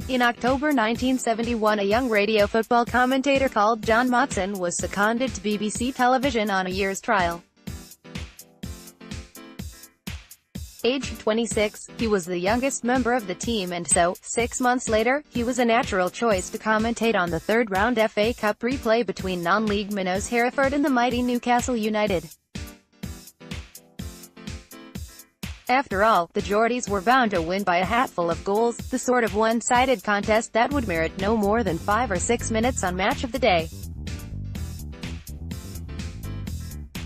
In October 1971, a young radio football commentator called John Motson was seconded to BBC television on a year's trial. Aged 26, he was the youngest member of the team and so, 6 months later, he was a natural choice to commentate on the third-round FA Cup replay between non-league minnows Hereford and the mighty Newcastle United. After all, the Geordies were bound to win by a hatful of goals, the sort of one-sided contest that would merit no more than 5 or 6 minutes on Match of the Day.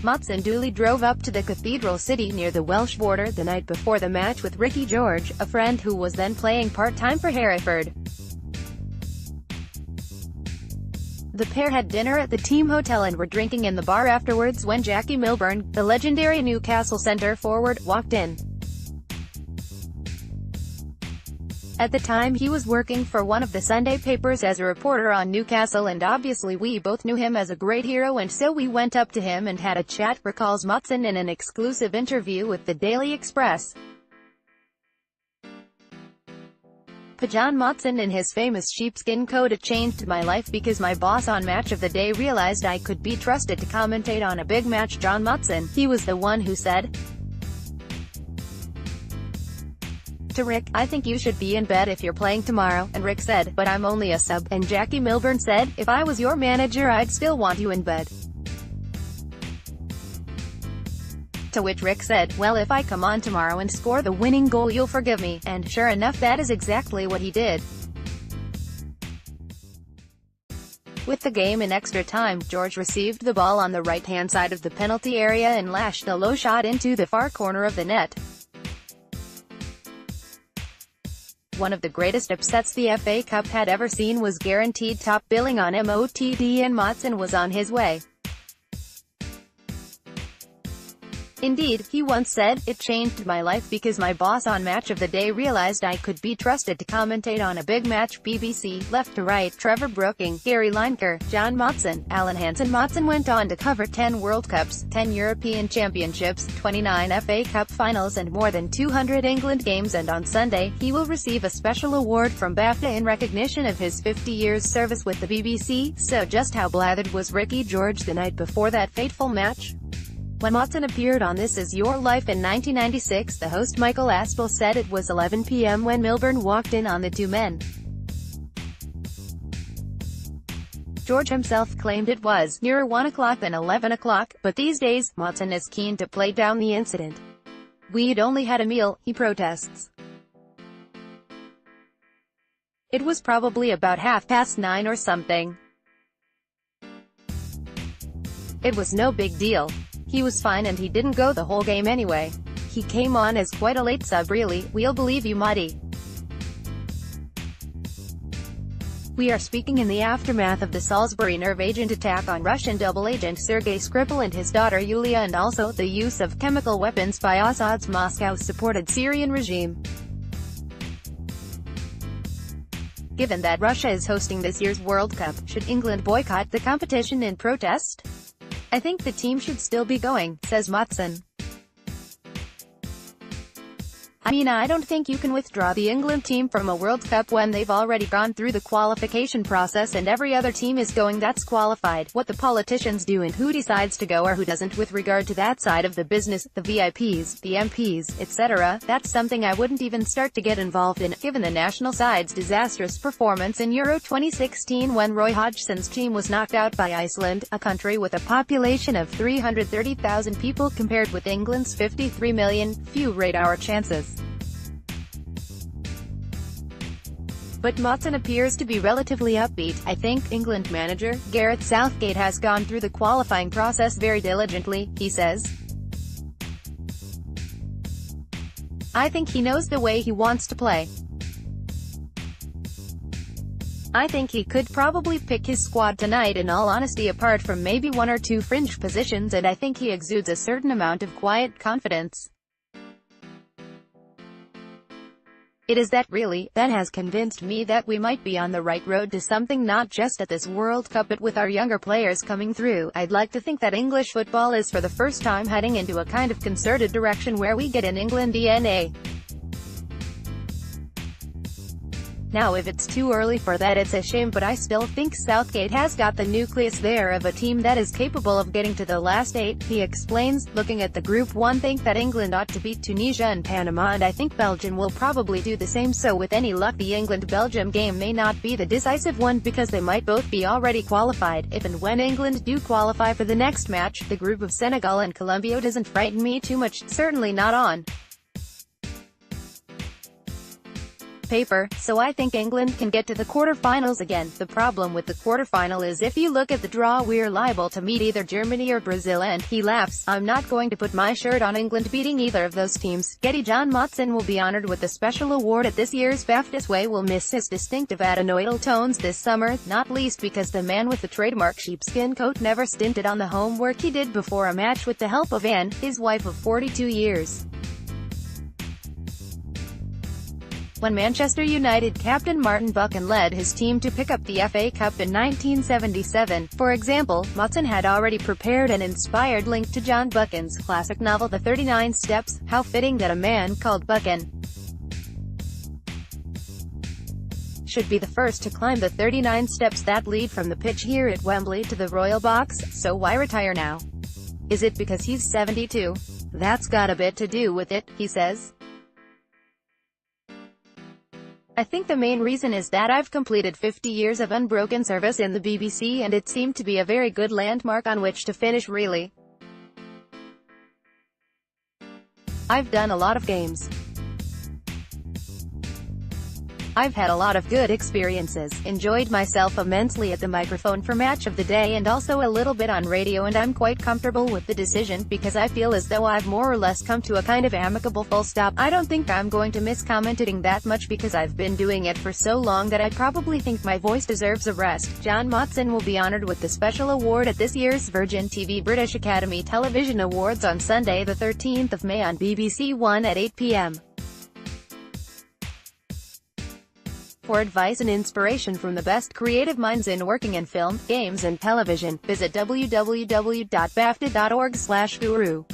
Motson duly drove up to the cathedral city near the Welsh border the night before the match with Ricky George, a friend who was then playing part-time for Hereford. The pair had dinner at the team hotel and were drinking in the bar afterwards when Jackie Milburn, the legendary Newcastle centre forward, walked in. At the time he was working for one of the Sunday papers as a reporter on Newcastle, and obviously we both knew him as a great hero, and so we went up to him and had a chat, recalls Motson in an exclusive interview with the Daily Express. John Motson in his famous sheepskin coat: "It changed my life because my boss on Match of the Day realized I could be trusted to commentate on a big match." John Motson, he was the one who said to Rick, "I think you should be in bed if you're playing tomorrow," and Rick said, "But I'm only a sub," and Jackie Milburn said, "If I was your manager I'd still want you in bed." To which Rick said, "Well, if I come on tomorrow and score the winning goal you'll forgive me," and sure enough that is exactly what he did. With the game in extra time, George received the ball on the right-hand side of the penalty area and lashed a low shot into the far corner of the net. One of the greatest upsets the FA Cup had ever seen was guaranteed top billing on Motty, and Motson was on his way. Indeed, he once said, "It changed my life because my boss on Match of the Day realized I could be trusted to commentate on a big match." BBC, left to right, Trevor Brooking, Gary Lineker, John Motson, Alan Hansen. Motson went on to cover 10 World Cups, 10 European Championships, 29 FA Cup finals and more than 200 England games, and on Sunday, he will receive a special award from BAFTA in recognition of his 50 years service with the BBC. So just how blathered was Ricky George the night before that fateful match? When Motson appeared on This Is Your Life in 1996, the host Michael Aspel said it was 11 p.m. when Milburn walked in on the two men. George himself claimed it was nearer 1 o'clock than 11 o'clock, but these days, Motson is keen to play down the incident. "We'd only had a meal," he protests. "It was probably about 9:30 or something. It was no big deal. He was fine and he didn't go the whole game anyway. He came on as quite a late sub really. We'll believe you, Motty." We are speaking in the aftermath of the Salisbury nerve agent attack on Russian double agent Sergei Skripal and his daughter Yulia, and also the use of chemical weapons by Assad's Moscow-supported Syrian regime. Given that Russia is hosting this year's World Cup, should England boycott the competition in protest? "I think the team should still be going," says Motson. "I mean, I don't think you can withdraw the England team from a World Cup when they've already gone through the qualification process and every other team is going that's qualified. What the politicians do and who decides to go or who doesn't with regard to that side of the business, the VIPs, the MPs, etc., that's something I wouldn't even start to get involved in." Given the national side's disastrous performance in Euro 2016 when Roy Hodgson's team was knocked out by Iceland, a country with a population of 330,000 people compared with England's 53 million, few rate our chances. But Motson appears to be relatively upbeat. "I think England manager Gareth Southgate has gone through the qualifying process very diligently," he says. "I think he knows the way he wants to play. I think he could probably pick his squad tonight in all honesty, apart from maybe one or two fringe positions, and I think he exudes a certain amount of quiet confidence. It is that, really, that has convinced me that we might be on the right road to something, not just at this World Cup but with our younger players coming through. I'd like to think that English football is for the first time heading into a kind of concerted direction where we get an England DNA." Now if it's too early for that it's a shame, but I still think Southgate has got the nucleus there of a team that is capable of getting to the last 8, he explains. Looking at the Group 1, think that England ought to beat Tunisia and Panama, and I think Belgium will probably do the same, so with any luck the England-Belgium game may not be the decisive one because they might both be already qualified. If and when England do qualify for the next match, the group of Senegal and Colombia doesn't frighten me too much, certainly not on paper, so I think England can get to the quarterfinals again. The problem with the quarterfinal is if you look at the draw we're liable to meet either Germany or Brazil, and he laughs. I'm not going to put my shirt on England beating either of those teams. Getty. John Motson will be honored with a special award at this year's BAFTA. Sway will miss his distinctive adenoidal tones this summer, not least because the man with the trademark sheepskin coat never stinted on the homework he did before a match with the help of Anne, his wife of 42 years. When Manchester United captain Martin Buchan led his team to pick up the FA Cup in 1977, for example, Motson had already prepared an inspired link to John Buchan's classic novel The 39 Steps. How fitting that a man called Buchan should be the first to climb the 39 steps that lead from the pitch here at Wembley to the Royal Box. So why retire now? Is it because he's 72? That's got a bit to do with it, he says. I think the main reason is that I've completed 50 years of unbroken service in the BBC, and it seemed to be a very good landmark on which to finish, really. I've done a lot of games. I've had a lot of good experiences, enjoyed myself immensely at the microphone for Match of the Day and also a little bit on radio, and I'm quite comfortable with the decision, because I feel as though I've more or less come to a kind of amicable full stop. I don't think I'm going to miss commentating that much because I've been doing it for so long that I probably think my voice deserves a rest. John Motson will be honored with the special award at this year's Virgin TV British Academy Television Awards on Sunday the 13th of May on BBC One at 8 p.m. For advice and inspiration from the best creative minds in working in film, games and television, visit www.bafta.org/guru.